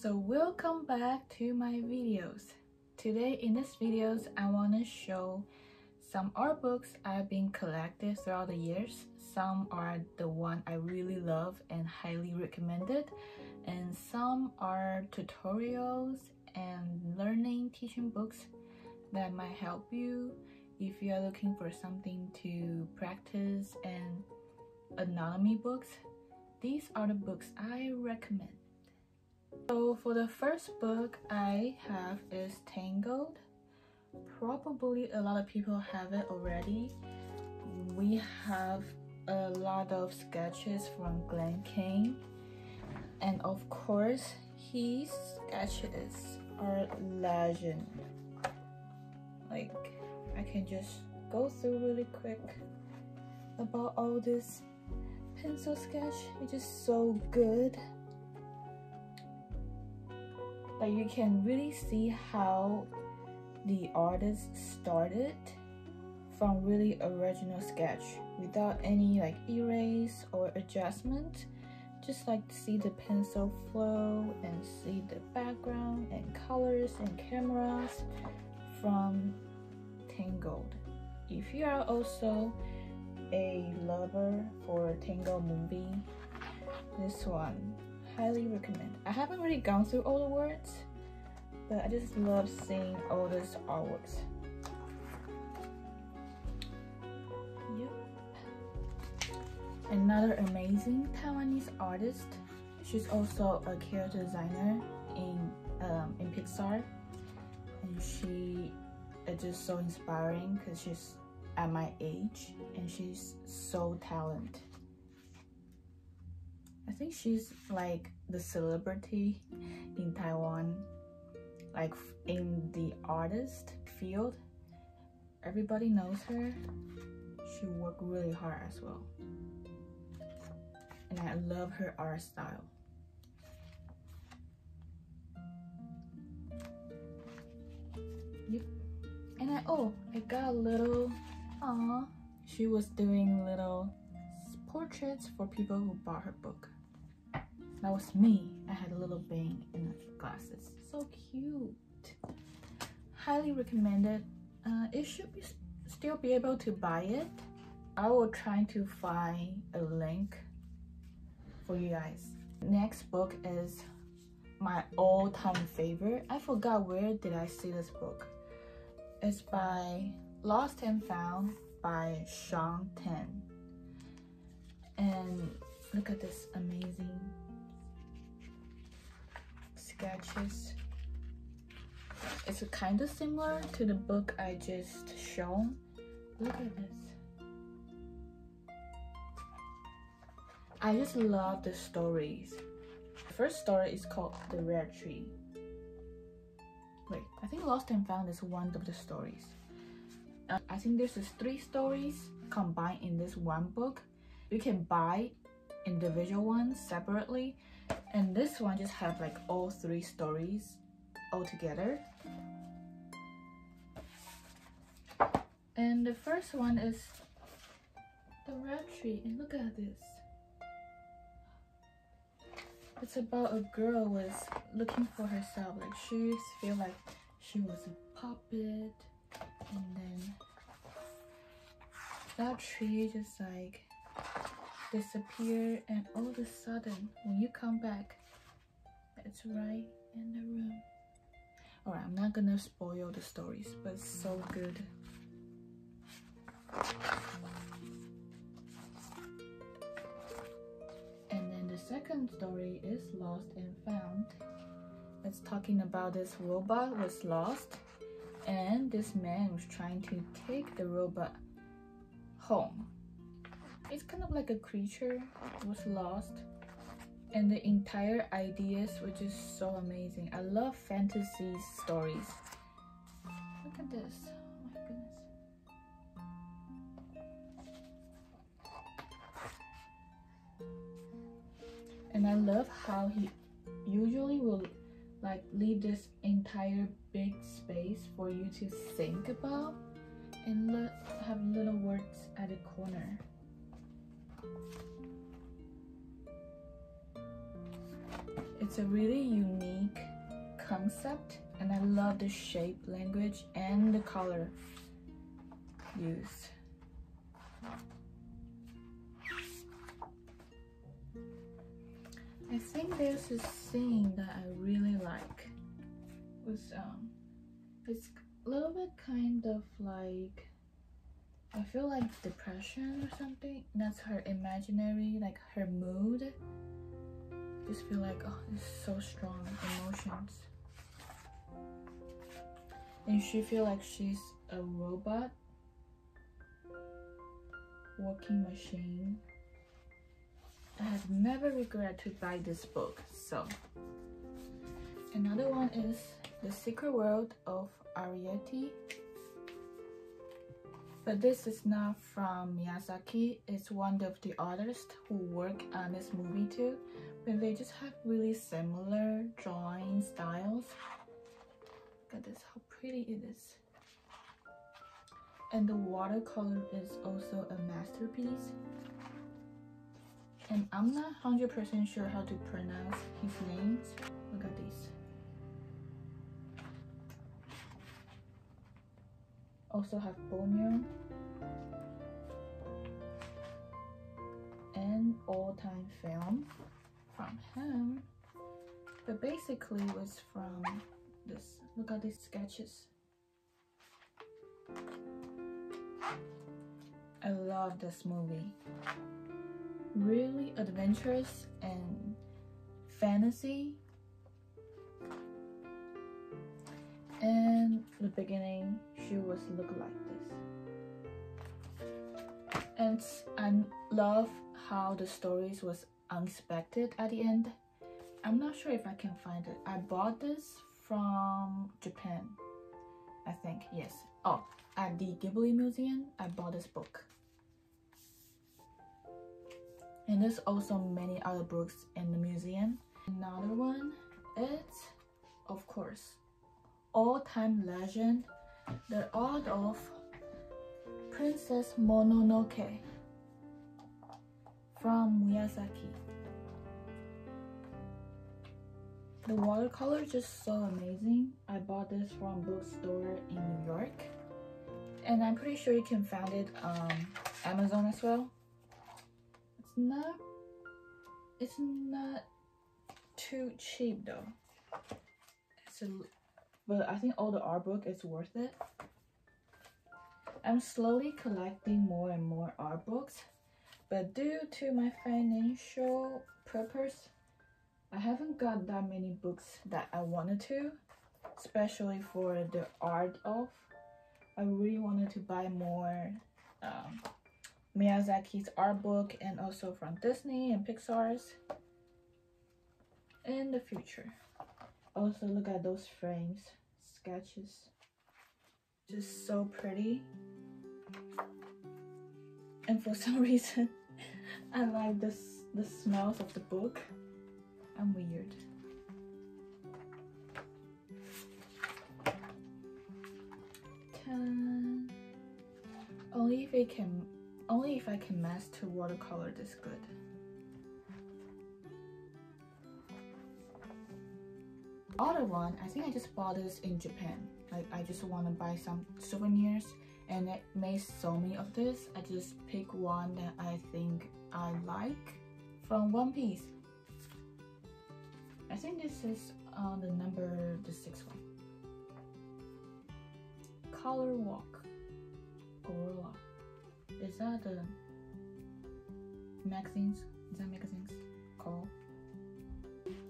So welcome back to my videos. Today in this videos I want to show some art books I've been collected throughout the years. Some are the one I really love and highly recommended, and some are tutorials and learning teaching books that might help you if you are looking for something to practice. And anatomy books, these are the books I recommend. So for the first book I have is Tangled. Probably a lot of people have it already. We have a lot of sketches from Glen Kane, and of course his sketches are legend. Like, I can just go through really quick about all this pencil sketch. It's just so good. Like, you can really see how the artist started from really original sketch without any like erase or adjustment. Just like to see the pencil flow and see the background and colors and cameras from Tangled. If you are also a lover for Tangled movie, this one highly recommend. I haven't really gone through all the words, but I just love seeing all these artworks. Yep. Another amazing Taiwanese artist. She's also a character designer in Pixar, and she is just so inspiring because she's at my age and she's so talented. I think she's like the celebrity in Taiwan, like in the artist field. Everybody knows her. She worked really hard as well, and I love her art style. Yep. And I got a little, she was doing little portraits for people who bought her book. That was me. I had a little bang in the glasses. So cute. Highly recommended. It should still be able to buy it. I will try to find a link for you guys. Next book is my all-time favorite. I forgot where did I see this book. It's by Lost and Found by Shawn Tan. And look at this amazing sketches. It's kind of similar to the book I just shown. Look at this. I just love the stories. The first story is called The Red Tree. Wait, I think Lost and Found is one of the stories. I think there's 3 stories combined in this one book. You can buy individual ones separately, and this one just have like all 3 stories all together. And the first one is The Red Tree, and look at this. It's about a girl who is looking for herself. Like, she feel like she was a puppet, and then that tree just like disappear, and all of a sudden when you come back, it's right in the room. Alright, I'm not gonna spoil the stories, but it's so good. And then the second story is Lost and Found. It's talking about this robot was lost, and this man was trying to take the robot home. It's kind of like a creature was lost, and the entire ideas were just so amazing. I love fantasy stories. Look at this. Oh my goodness. And I love how he usually will like leave this entire big space for you to think about, and have little words at the corner. It's a really unique concept, and I love the shape, language, and the color used. I think there's a scene that I really like. It's a little bit kind of like, I feel like depression or something. That's her imaginary, like her mood. Just feel like, oh, it's so strong emotions. And she feel like she's a robot, walking machine. I have never regret to buy this book. So another one is The Secret World of Arrietty. But this is not from Miyazaki. It's one of the artists who work on this movie too. But they just have really similar drawing styles. Look at this, how pretty it is. And the watercolor is also a masterpiece. And I'm not 100% sure how to pronounce his names. Look at these. Also have Ponyo and All-Time Film from him. But basically it was from this. Look at these sketches. I love this movie. Really adventurous and fantasy. And the beginning, she was look like this. And I love how the stories was unexpected at the end. I'm not sure if I can find it. I bought this from Japan, I think, yes. Oh, at the Ghibli Museum, I bought this book. And there's also many other books in the museum. Another one is, of course, all-time legend, The Art of Princess Mononoke from Miyazaki. The watercolor is just so amazing. I bought this from bookstore in New York, and I'm pretty sure you can find it on Amazon as well. It's not too cheap though. But I think all the art book is worth it. I'm slowly collecting more and more art books, but due to my financial purpose, I haven't got that many books that I wanted to, especially for the art of. I really wanted to buy more Miyazaki's art book, and also from Disney and Pixar's in the future. Also, look at those frames, sketches, just so pretty. And for some reason, I like the smells of the book. I'm weird. Only if I can master watercolor this good. Other one, I think I just bought this in Japan. Like, I just want to buy some souvenirs, and it made so many of this. I just pick one that I think I like from One Piece. I think this is the 6th one. Color Walk Gorilla. Is that the magazines? Is that magazines called?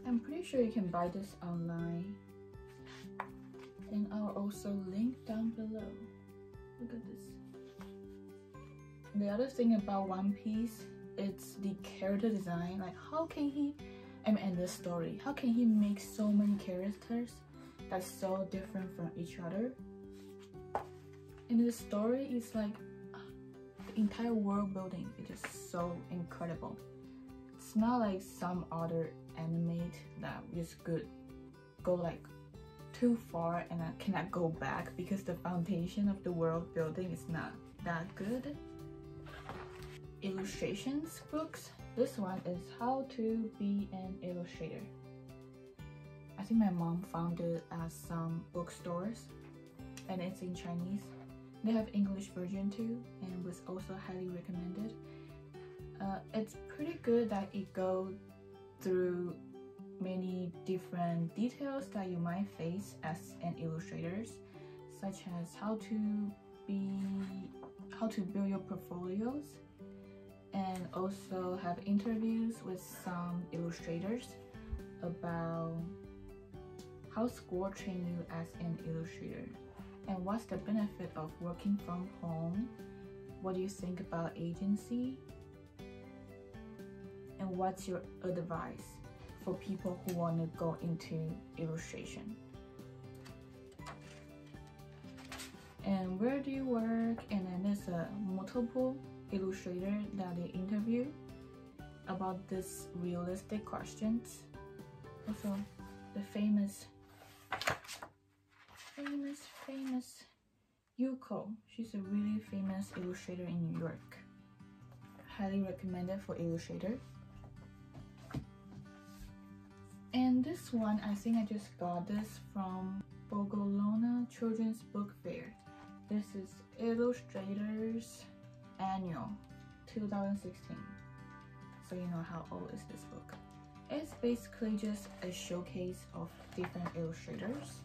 I'm pretty sure you can buy this online, and I'll also link down below. Look at this. The other thing about One Piece, it's the character design. Like, how can he, and the story, how can he make so many characters that's so different from each other? And the story is like, the entire world building is just so incredible. It's not like some other anime that just go like too far and I cannot go back because the foundation of the world building is not that good. Illustrations books. This one is How to Be an Illustrator. I think my mom found it at some bookstores, and it's in Chinese. They have English version too, and was also highly recommended. It's pretty good that it goes through many different details that you might face as an illustrator, such as how to build your portfolios, and also have interviews with some illustrators about how school train you as an illustrator, and what's the benefit of working from home, what do you think about agency, and what's your advice for people who want to go into illustration, and where do you work. And then there's a multiple illustrator that they interview about this realistic questions. Also the famous Yuko, she's a really famous illustrator in New York. Highly recommended for illustrator. And this one, I think I just got this from Bogolona Children's Book Fair. This is Illustrators Annual 2016. So you know how old is this book. It's basically just a showcase of different illustrators.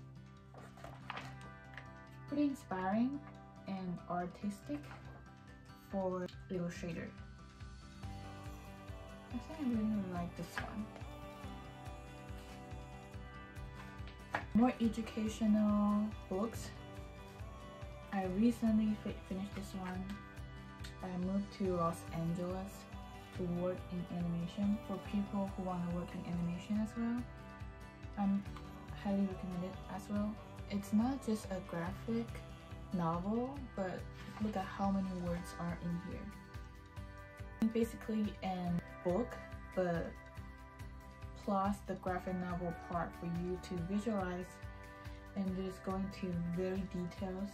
Pretty inspiring and artistic for illustrator. I think I really like this one. More educational books. I recently finished this one. I moved to Los Angeles to work in animation. For people who want to work in animation as well, I'm highly recommend it as well. It's not just a graphic novel, but look at how many words are in here. Basically an book, but plus the graphic novel part for you to visualize, and just going to very details.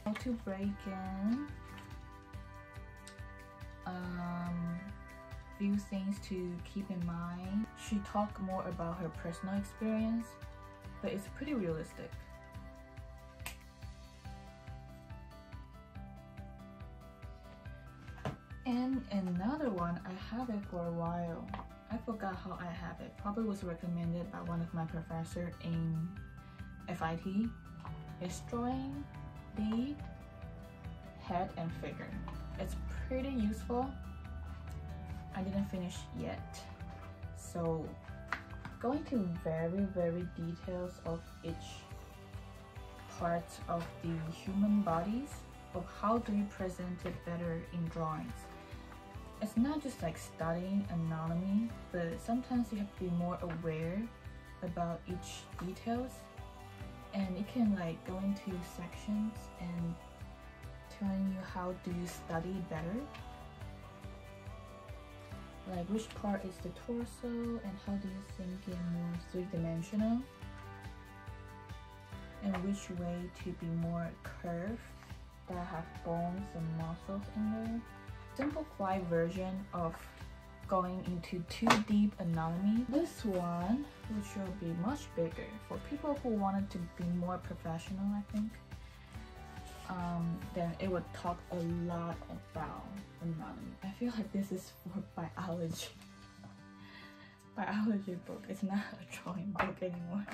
How to break in few things to keep in mind. She talked more about her personal experience, but it's pretty realistic. And another one, I have it for a while. I forgot how I have it. Probably was recommended by one of my professors in FIT. It's drawing the head and figure. It's pretty useful. I didn't finish yet. So going to very details of each part of the human bodies, of how do you present it better in drawings. It's not just like studying anatomy, but sometimes you have to be more aware about each details, and it can like go into sections and telling you how do you study better, like which part is the torso and how do you think in more three-dimensional, and which way to be more curved that have bones and muscles in there. Simplified version of going into too deep anatomy. This one, which will be much bigger for people who wanted to be more professional, I think. Then it would talk a lot about anatomy. I feel like this is for biology. Biology book. It's not a drawing book anymore.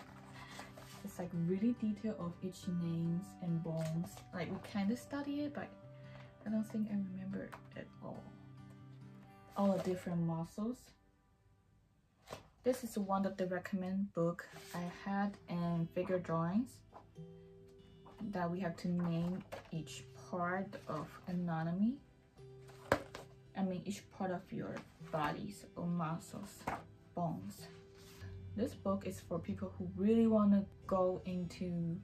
It's like really detailed of each names and bones. Like we kind of study it, but I don't think I remember it all the different muscles. This is one of the recommended book I had in figure drawings, that we have to name each part of anatomy. I mean each part of your bodies or muscles, bones. This book is for people who really want to go into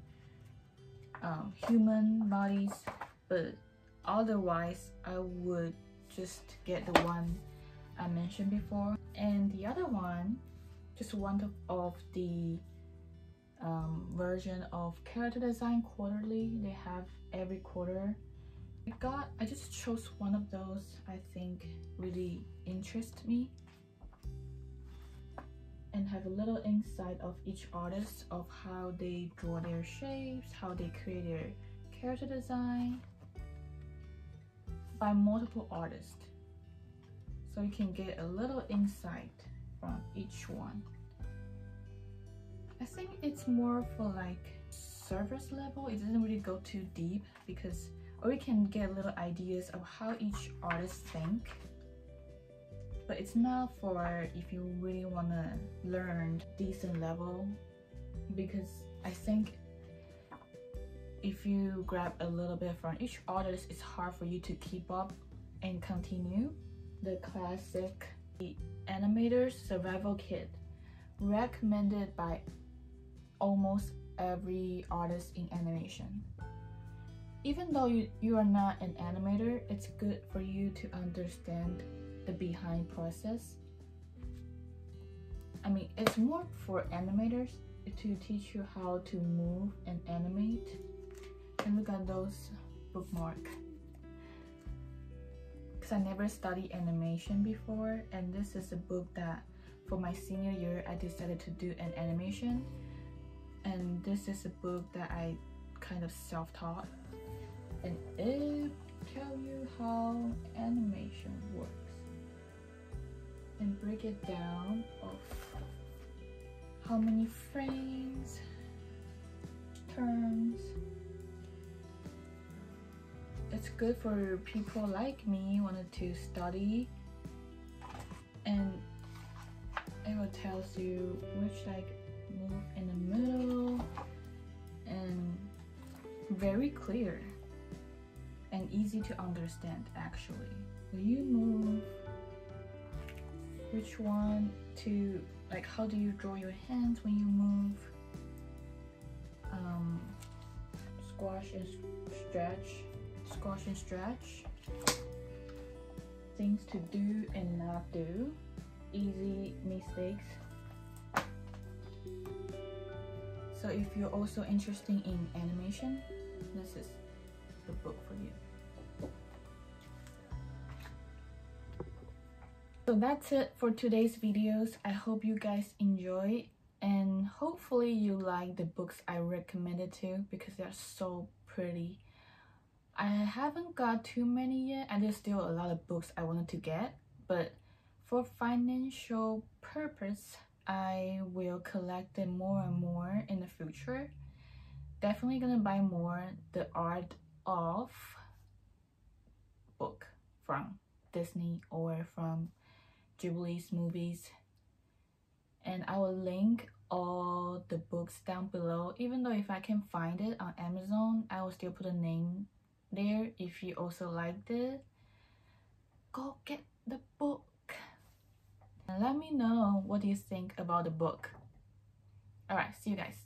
human bodies, but otherwise I would just get the one I mentioned before. And the other one, just one of the version of Character Design Quarterly. They have every quarter. I just chose one of those I think really interests me. and have a little insight of each artist, of how they draw their shapes, how they create their character design by multiple artists. So you can get a little insight from each one. I think it's more for like surface level. It doesn't really go too deep, because or you can get little ideas of how each artist think. But it's not for if you really want to learn decent level, because I think if you grab a little bit from each artist, it's hard for you to keep up and continue. The classic The Animator's Survival Kit, recommended by almost every artist in animation. Even though you are not an animator, it's good for you to understand the behind process. I mean, it's more for animators to teach you how to move and animate. And look at those bookmark. Because I never studied animation before, and this is a book that for my senior year I decided to do an animation, and this is a book that I kind of self-taught, and it tells you how animation works and break it down of how many frames, turns. It's good for people like me who wanted to study, and it will tells you which like move in the middle, and very clear and easy to understand actually. Will you move which one to, like, how do you draw your hands when you move, squash and stretch, things to do and not do, easy mistakes. So if you're also interested in animation, this is the book for you. So that's it for today's videos. I hope you guys enjoy, and hopefully you like the books I recommended to, because they're so pretty. I haven't got too many yet, and there's still a lot of books I wanted to get, but for financial purpose I will collect them more and more in the future. Definitely gonna buy more The Art of book from Disney or from Ghibli's movies, and I will link all the books down below. Even though if I can find it on Amazon, I will still put a name there. If you also liked it, go get the book and let me know what you think about the book. All right, see you guys.